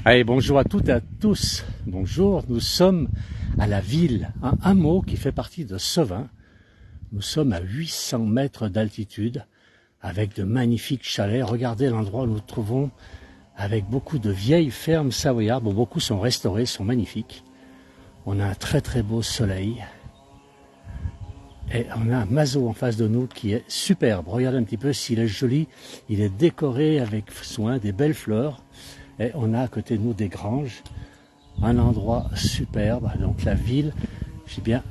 Allez, bonjour à toutes et à tous. Bonjour, nous sommes à la ville, un hameau qui fait partie de Sevin. Nous sommes à 800 mètres d'altitude avec de magnifiques chalets. Regardez l'endroit où nous nous trouvons avec beaucoup de vieilles fermes savoyardes. Bon, beaucoup sont restaurées, sont magnifiques. On a un très très beau soleil. Et on a un mazo en face de nous qui est superbe. Regardez un petit peu s'il est joli. Il est décoré avec soin, des belles fleurs. Et on a à côté de nous des granges. Un endroit superbe. Donc la ville, je dis bien,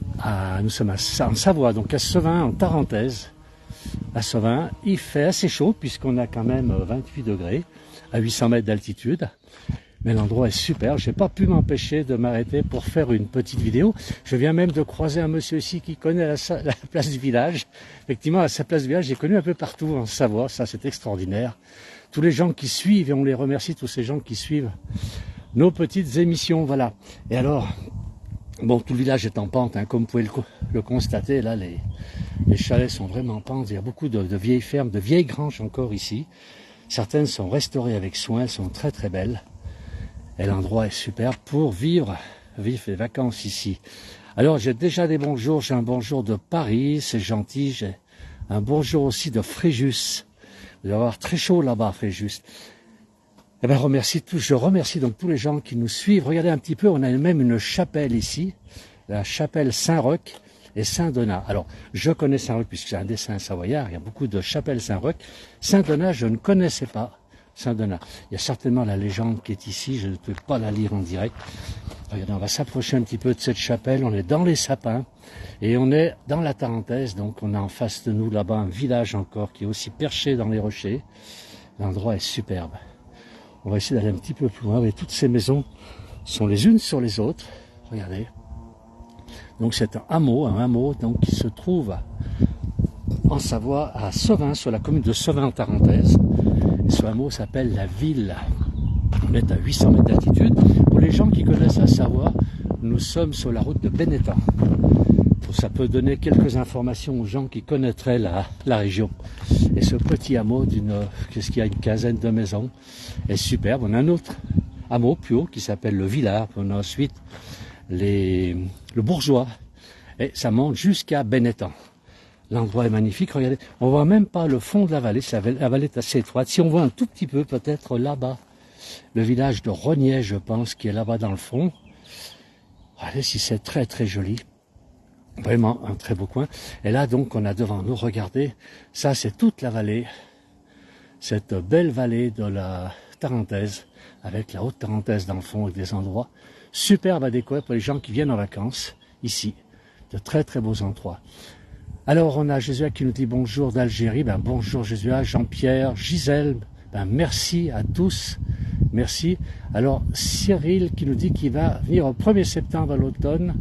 nous sommes en Savoie, donc à Sevin, en Tarentaise. À Sevin, il fait assez chaud puisqu'on a quand même 28 degrés à 800 mètres d'altitude. Mais l'endroit est super, je n'ai pas pu m'empêcher de m'arrêter pour faire une petite vidéo. Je viens même de croiser un monsieur ici qui connaît la place du village. Effectivement, à sa place du village, j'ai connu un peu partout en Savoie, ça c'est extraordinaire. Tous les gens qui suivent, et on les remercie, tous ces gens qui suivent nos petites émissions, voilà. Et alors, bon, tout le village est en pente, hein, comme vous pouvez le constater, là, les chalets sont vraiment en pente. Il y a beaucoup de vieilles fermes, de vieilles granges encore ici. Certaines sont restaurées avec soin, elles sont très très belles. Et l'endroit est super pour vivre les vacances ici. Alors j'ai déjà des bonjours, j'ai un bonjour de Paris, c'est gentil, j'ai un bonjour aussi de Fréjus. Vous allez avoir très chaud là-bas, Fréjus. Eh bien, je remercie donc tous les gens qui nous suivent. Regardez un petit peu, on a même une chapelle ici, la chapelle Saint-Roch et Saint-Donat. Alors, je connais Saint-Roch puisque c'est un dessin savoyard, il y a beaucoup de chapelles Saint-Roch. Saint-Donat, je ne connaissais pas. Saint-Donat. Il y a certainement la légende qui est ici, je ne peux pas la lire en direct. Regardez, on va s'approcher un petit peu de cette chapelle, on est dans les sapins et on est dans la Tarentaise, donc on a en face de nous là-bas un village encore qui est aussi perché dans les rochers. L'endroit est superbe. On va essayer d'aller un petit peu plus loin, et toutes ces maisons sont les unes sur les autres. Regardez. Donc c'est un hameau donc, qui se trouve en Savoie, à Sevin, sur la commune de Sevin en Tarentaise. Ce hameau s'appelle la Ville. On est à 800 mètres d'altitude. Pour les gens qui connaissent la Savoie, nous sommes sur la route de Benetton. Ça peut donner quelques informations aux gens qui connaîtraient la région. Et ce petit hameau qu'est-ce qu'il y a, une quinzaine de maisons, est superbe. On a un autre hameau plus haut qui s'appelle le Villard. On a ensuite le Bourgeois. Et ça monte jusqu'à Benetton. L'endroit est magnifique, regardez, on voit même pas le fond de la vallée, la vallée est assez étroite. Si on voit un tout petit peu, peut-être là-bas, le village de Rognet, je pense, qui est là-bas dans le fond. Regardez si c'est très très joli. Vraiment un très beau coin. Et là donc, on a devant nous, regardez, ça c'est toute la vallée, cette belle vallée de la Tarentaise, avec la haute Tarentaise dans le fond, avec des endroits superbes à découvrir pour les gens qui viennent en vacances, ici. De très très beaux endroits. Alors, on a Jésus qui nous dit bonjour d'Algérie. Ben, bonjour Jésus, Jean-Pierre, Gisèle. Ben, merci à tous. Merci. Alors, Cyril qui nous dit qu'il va venir au 1er septembre à l'automne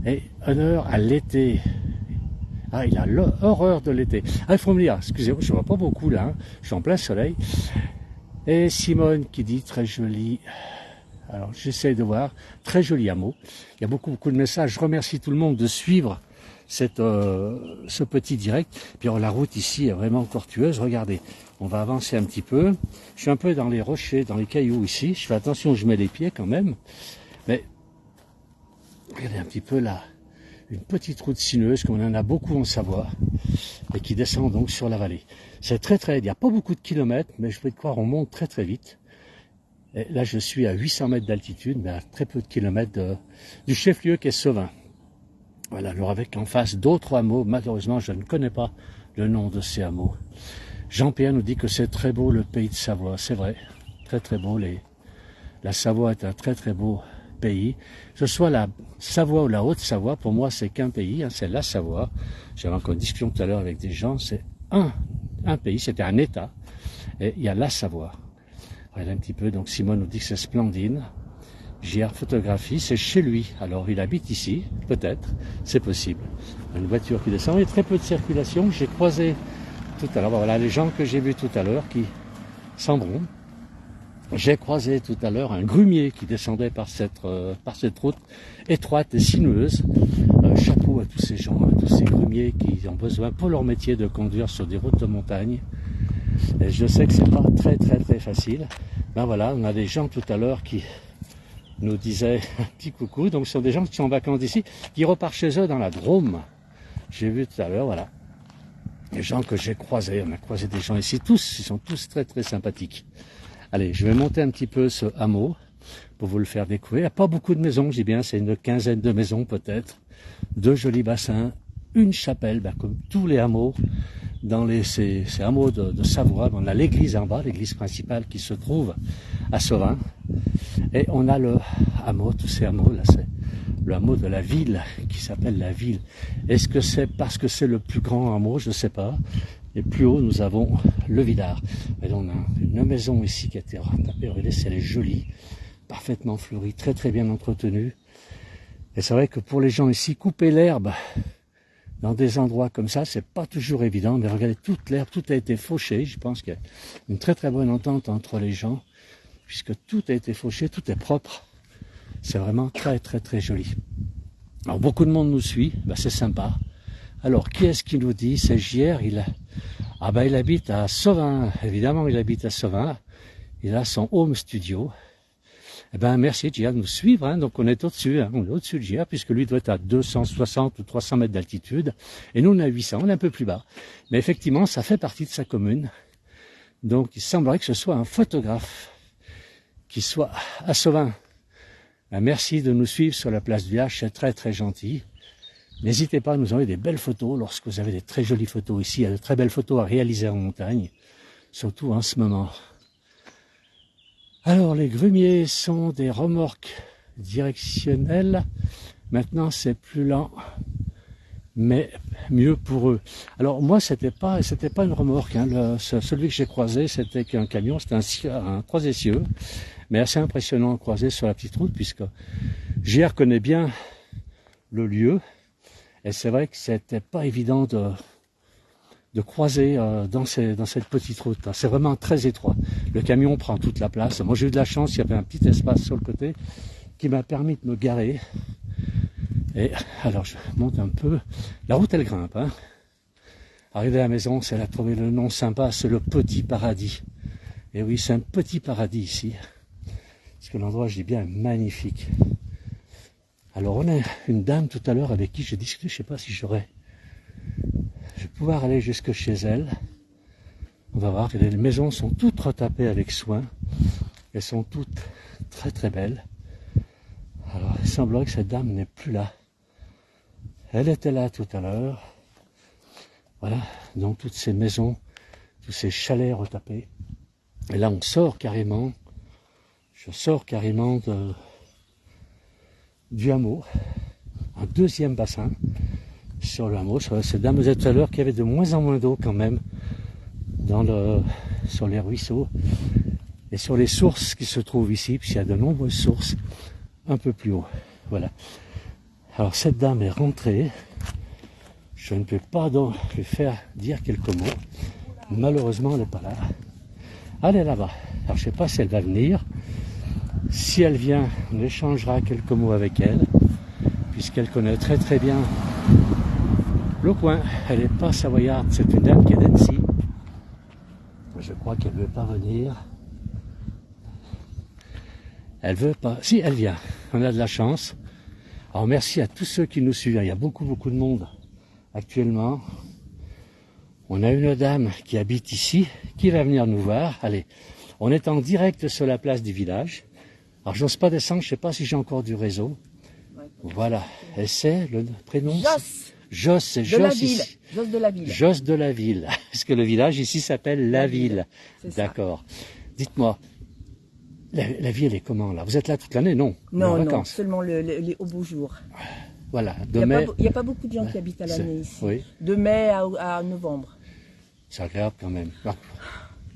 et 1 heure à l'été. Ah, il a l'horreur de l'été. Ah, il faut me dire, excusez-moi, je ne vois pas beaucoup là. Hein. Je suis en plein soleil. Et Simone qui dit très joli. Alors, j'essaie de voir. Très joli hameau. Il y a beaucoup de messages. Je remercie tout le monde de suivre ce petit direct. Puis la route ici est vraiment tortueuse. Regardez, on va avancer un petit peu. Je suis un peu dans les rochers, dans les cailloux ici. Je fais attention où je mets les pieds quand même. Mais regardez un petit peu là, une petite route sinueuse comme on en a beaucoup en Savoie et qui descend donc sur la vallée. C'est il n'y a pas beaucoup de kilomètres, mais je peux te croire, on monte très très vite. Et là, je suis à 800 mètres d'altitude, mais à très peu de kilomètres du chef-lieu qui est Sevin. Voilà, alors avec en face d'autres hameaux, malheureusement je ne connais pas le nom de ces hameaux. Jean-Pierre nous dit que c'est très beau le pays de Savoie, c'est vrai, très très beau. La Savoie est un très très beau pays. Que ce soit la Savoie ou la Haute-Savoie, pour moi c'est qu'un pays, hein, c'est la Savoie. J'avais encore une discussion tout à l'heure avec des gens, c'est un pays, c'était un État, et il y a la Savoie. Regardez un petit peu, donc Simone nous dit que c'est splendide. JR Photographie, c'est chez lui. Alors, il habite ici, peut-être, c'est possible. Une voiture qui descend, il y a très peu de circulation. J'ai croisé tout à l'heure, voilà les gens que j'ai vus tout à l'heure qui s'en vont. J'ai croisé tout à l'heure un grumier qui descendait par cette route étroite et sinueuse. Chapeau à tous ces gens, à tous ces grumiers qui ont besoin pour leur métier de conduire sur des routes de montagne. Et je sais que c'est pas très très très facile. Ben voilà, on a des gens tout à l'heure qui nous disaient un petit coucou. Donc ce sont des gens qui sont en vacances ici, qui repartent chez eux dans la Drôme. J'ai vu tout à l'heure, voilà. Les gens que j'ai croisés, on a croisé des gens ici, tous, ils sont tous très très sympathiques. Allez, je vais monter un petit peu ce hameau pour vous le faire découvrir. Il n'y a pas beaucoup de maisons, je dis bien, c'est une quinzaine de maisons peut-être. 2 jolis bassins, une chapelle, ben, comme tous les hameaux. Dans ces hameaux de Savoie, on a l'église en bas, l'église principale qui se trouve à Sauvin. Et on a le hameau, tous ces hameaux, là c'est le hameau de la ville, qui s'appelle la ville. Est-ce que c'est parce que c'est le plus grand hameau? Je ne sais pas. Et plus haut, nous avons le Villard. Et on a une maison ici qui a été retapée. Regardez, elle est jolie, parfaitement fleurie, très très bien entretenue. Et c'est vrai que pour les gens ici, couper l'herbe dans des endroits comme ça, c'est pas toujours évident. Mais regardez, toute l'herbe, tout a été fauché. Je pense qu'il y a une très très bonne entente entre les gens, puisque tout a été fauché, tout est propre. C'est vraiment très très très joli. Alors beaucoup de monde nous suit, ben, c'est sympa. Alors qui est-ce qui nous dit? C'est JR, il habite à Sauvin, évidemment il habite à Sauvin. Il a son home studio. Eh ben merci JR de nous suivre, hein. Donc on est au-dessus, hein. On est au-dessus de JR, puisque lui doit être à 260 ou 300 mètres d'altitude, et nous on est à 800, on est un peu plus bas. Mais effectivement, ça fait partie de sa commune. Donc il semblerait que ce soit un photographe qui soit à Sauvin. Merci de nous suivre sur la place du Village, c'est très très gentil. N'hésitez pas à nous envoyer des belles photos lorsque vous avez des très jolies photos ici. Il y a de très belles photos à réaliser en montagne, surtout en ce moment. Alors les grumiers sont des remorques directionnelles. Maintenant c'est plus lent, mais mieux pour eux. Alors moi c'était pas une remorque, hein. Celui que j'ai croisé c'était qu'un camion, c'était un 3 essieux. Mais assez impressionnant à croiser sur la petite route, puisque JR connaît bien le lieu. Et c'est vrai que c'était pas évident de croiser dans cette petite route. C'est vraiment très étroit. Le camion prend toute la place. Moi j'ai eu de la chance, il y avait un petit espace sur le côté qui m'a permis de me garer. Et alors je monte un peu. La route elle grimpe, hein. Arrivé à la maison, elle a trouvé le nom sympa, c'est le Petit Paradis. Et oui, c'est un petit paradis ici. Parce que l'endroit, je dis bien, est magnifique. Alors, on a une dame tout à l'heure avec qui j'ai discuté, je ne sais pas si je vais pouvoir aller jusque chez elle. On va voir que les maisons sont toutes retapées avec soin. Elles sont toutes très très belles. Alors, il semblerait que cette dame n'est plus là. Elle était là tout à l'heure. Voilà, donc toutes ces maisons, tous ces chalets retapés. Et là, on sort carrément. Je sors carrément du hameau, un deuxième bassin sur le hameau. Cette dame vous êtes tout à l'heure qu'il y avait de moins en moins d'eau quand même sur les ruisseaux et sur les sources qui se trouvent ici, puisqu'il y a de nombreuses sources un peu plus haut. Voilà. Alors cette dame est rentrée. Je ne peux pas donc lui faire dire quelques mots. Malheureusement, elle n'est pas là. Elle est là-bas. Alors je ne sais pas si elle va venir. Si elle vient, on échangera quelques mots avec elle, puisqu'elle connaît très très bien le coin. Elle n'est pas savoyarde, c'est une dame qui est d'Annecy. Je crois qu'elle ne veut pas venir. Elle veut pas. Si, elle vient. On a de la chance. Alors merci à tous ceux qui nous suivent. Il y a beaucoup de monde actuellement. On a une dame qui habite ici, qui va venir nous voir. Allez, on est en direct sur la place du village. Alors, j'ose pas descendre, je sais pas si j'ai encore du réseau. Ouais. Voilà. Et c'est le prénom? Josse, c'est Josse ici. Josse de la ville. Josse de la ville. Parce que le village ici s'appelle la ville. D'accord. Dites-moi, la vie, elle est comment là? Vous êtes là toute l'année? Non. Non, seulement les au beau jour. Voilà. Il n'y a pas beaucoup de gens qui habitent à l'année ici. Oui. De mai à novembre. C'est agréable quand même.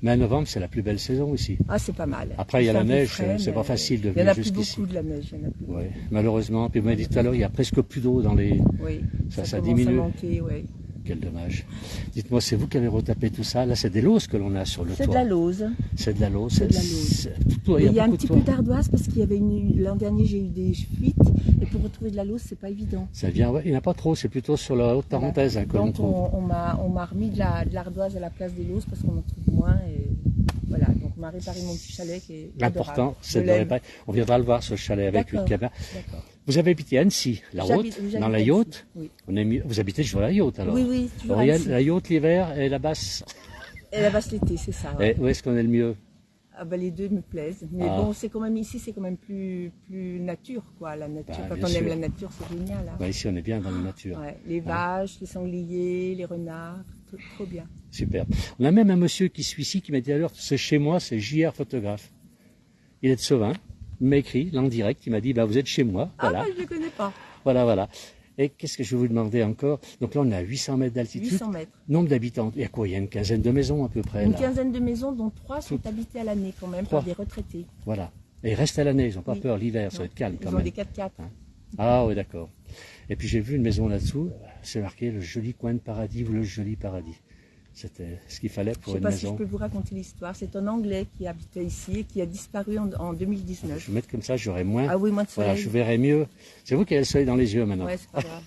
Mais novembre, c'est la plus belle saison ici. Ah, c'est pas mal. Après, il y a la neige, c'est pas facile de venir jusqu'ici. Il y en a plus beaucoup de la neige. Oui, malheureusement. Puis vous m'avez dit tout à l'heure, il y a presque plus d'eau dans les... Oui, ça diminue. À manquer, oui. Quel dommage. Dites-moi, c'est vous qui avez retapé tout ça? Là, c'est des lauses que l'on a sur le toit. C'est de la lauze. C'est de la lauze. C'est de la lauze. Il y a un petit peu d'ardoise parce qu'il y avait l'an dernier, j'ai eu des fuites. Et pour retrouver de la lauze, c'est pas évident. Ça vient, ouais, il n'y en a pas trop, c'est plutôt sur la haute parenthèse. Hein, donc on m'a remis de l'ardoise à la place des lauzes parce qu'on en trouve moins. Et voilà, donc On m'a réparé mon petit chalet qui est L'important, c'est de réparer. On viendra le voir, ce chalet, avec une caméra. Vous avez habité à Annecy, la Haute, dans la Yaute. Oui. Vous habitez toujours la Yaute, alors? Oui, oui, toujours à Annecy. La Yaute l'hiver et la Basse. Et la Basse l'été, c'est ça. Ouais. Et où est-ce qu'on est le mieux? Ah ben, les deux me plaisent. Mais bon, c'est quand même ici, c'est quand même plus nature, quoi. La nature. Quand on aime la nature, c'est génial. Hein. Ici, on est bien dans la nature. Ouais. Les vaches, les sangliers, les renards, trop bien. Super. On a même un monsieur qui suit ici qui m'a dit alors, c'est chez moi, c'est JR photographe. Il est de Sevin. Il m'a écrit, là en direct, il m'a dit, vous êtes chez moi. Voilà. Ah, je ne le connais pas. Voilà. Et qu'est-ce que je vais vous demander encore? Donc là, on est à 800 mètres d'altitude. 800 mètres. Nombre d'habitants, il y a quoi? Il y a une quinzaine de maisons à peu près. Une quinzaine de maisons, dont 3 sont habitées à l'année quand même, par des retraités. Voilà. Et ils restent à l'année, ils n'ont pas peur l'hiver, ça va être calme quand même. Ils ont des 4x4. Hein? Ah oui, d'accord. Et puis j'ai vu une maison là-dessous, c'est marqué le joli coin de paradis ou le joli paradis. C'était ce qu'il fallait pour une maison. Je ne sais pas si je peux vous raconter l'histoire. C'est un Anglais qui habitait ici et qui a disparu en 2019. Je vais mettre comme ça, j'aurai moins. Ah oui, moins de soleil. Voilà, je verrai mieux. C'est vous qui avez le soleil dans les yeux maintenant. Oui, c'est pas grave.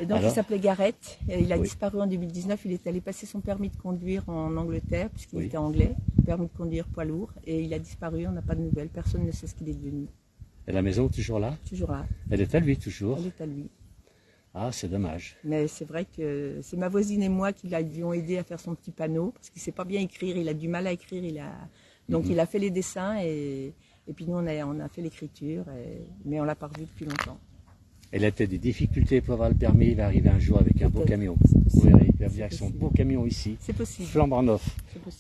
Et donc il s'appelait Gareth. Et il a disparu en 2019. Il est allé passer son permis de conduire en Angleterre, puisqu'il était anglais. Permis de conduire poids lourd. Et il a disparu, on n'a pas de nouvelles. Personne ne sait ce qu'il est devenu. Et la maison toujours là? Toujours là. Elle est à lui toujours? Elle est à lui. Ah, c'est dommage. Mais c'est vrai que c'est ma voisine et moi qui lui ont aidé à faire son petit panneau, parce qu'il ne sait pas bien écrire, il a du mal à écrire, donc il a fait les dessins et puis nous on a fait l'écriture, mais on l'a pas revu depuis longtemps. Elle a peut-être des difficultés pour avoir le permis, il va arriver un jour avec un beau camion. Vous verrez, il va venir avec son beau camion ici. C'est possible. Flambant neuf.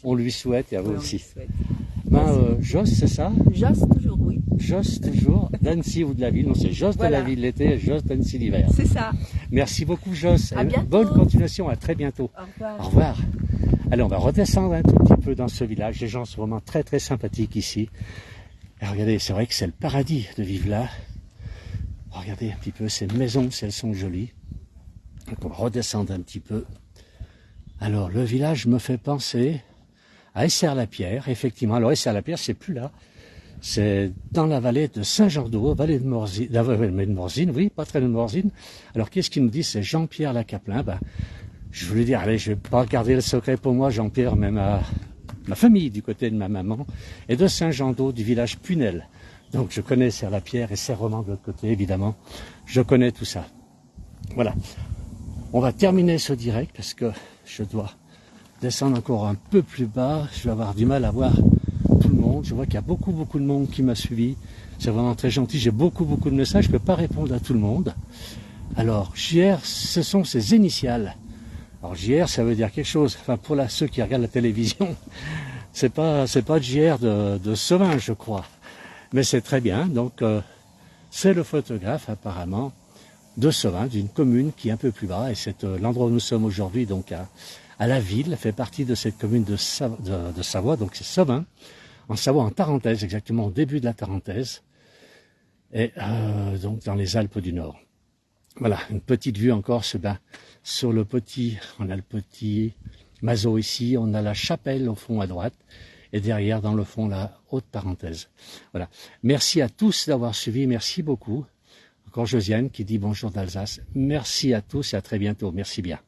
On lui souhaite et à vous aussi. Jos, c'est ça? Jos toujours, oui. Jos toujours, d'Annecy ou de la ville. Non, c'est Jos de la ville l'été et Jos d'Annecy l'hiver. C'est ça. Merci beaucoup Jos. À bientôt. Bonne continuation, à très bientôt. Au revoir. Au revoir. Allez, on va redescendre un tout petit peu dans ce village. Les gens sont vraiment très très sympathiques ici. Et regardez, c'est vrai que c'est le paradis de vivre là. Regardez un petit peu ces maisons, si elles sont jolies. Donc on va redescendre un petit peu. Alors le village me fait penser à Essert-la-Pierre, effectivement. Alors Essert-la-Pierre, c'est plus là. C'est dans la vallée de Saint-Jean-d'Eau, vallée de Morzine, oui, pas très loin de Morzine. Alors qu'est-ce qu'il nous dit? C'est Jean-Pierre Lacaplin. Je voulais dire, allez, je vais pas garder le secret pour moi, Jean-Pierre, mais ma famille du côté de ma maman, est de Saint-Jean-d'Eau, du village Punel. Donc je connais Essert-la-Pierre et Serrement de l'autre côté, évidemment. Je connais tout ça. Voilà. On va terminer ce direct parce que je dois descendre encore un peu plus bas. Je vais avoir du mal à voir tout le monde. Je vois qu'il y a beaucoup de monde qui m'a suivi. C'est vraiment très gentil. J'ai beaucoup de messages. Je ne peux pas répondre à tout le monde. Alors, JR, ce sont ses initiales. Alors, JR, ça veut dire quelque chose. Enfin, pour ceux qui regardent la télévision, c'est pas JR de Sevin, je crois. Mais c'est très bien. Donc, c'est le photographe, apparemment, de Sevin, d'une commune qui est un peu plus bas. Et c'est l'endroit où nous sommes aujourd'hui, donc à la ville, fait partie de cette commune de Savoie. Donc, c'est Sevin, en Savoie, en Tarentaise, exactement au début de la Tarentaise. Et donc, dans les Alpes du Nord. Voilà, une petite vue encore sur on a le petit Mazo ici, on a la chapelle au fond à droite. Et derrière, dans le fond, la haute parenthèse. Voilà. Merci à tous d'avoir suivi. Merci beaucoup. Encore Josiane qui dit bonjour d'Alsace. Merci à tous et à très bientôt. Merci bien.